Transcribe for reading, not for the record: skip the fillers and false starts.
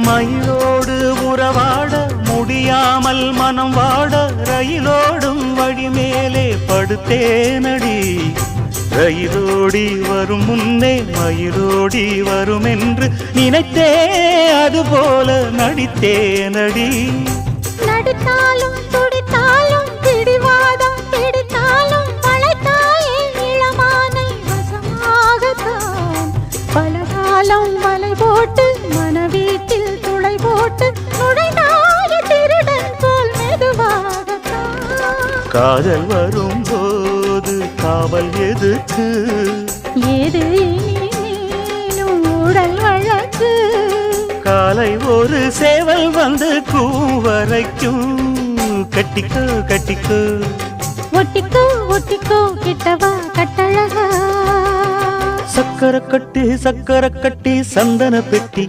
மயிலோடு உறவாட முடியாமல் மனம் வாட ரயிலோடும் வழி மேலே படுத்தேனடி. ரயிலோடி வரும் முன்னே மயிலோடி வரும் என்று நினைத்தே அதுபோல நடித்தேனடி. நடித்தாலும் துடித்தாலும் பிடிவாதம் பிடித்தாலும் வளைத்தாயே இளமானை வசமாகத்தான். பலகாலம் வலை போட்டு மனவீட்டில் துளை போட்டு நுழைந்தாய திருடன் போல் மெதுவாகத்தான். காதல் வரும்போது காவல் எதுக்கு? ஏது இனிமேலும் உடல் வழக்கு. காலை ஒரு சேவல் வந்து கூவரைக்கும். கட்டிக்கோ கட்டிக்கோ ஒட்டிக்கோ ஒட்டிக்கோ கிட்டவா கட்டழகா. சக்கரை கட்டி சந்தன பெட்டி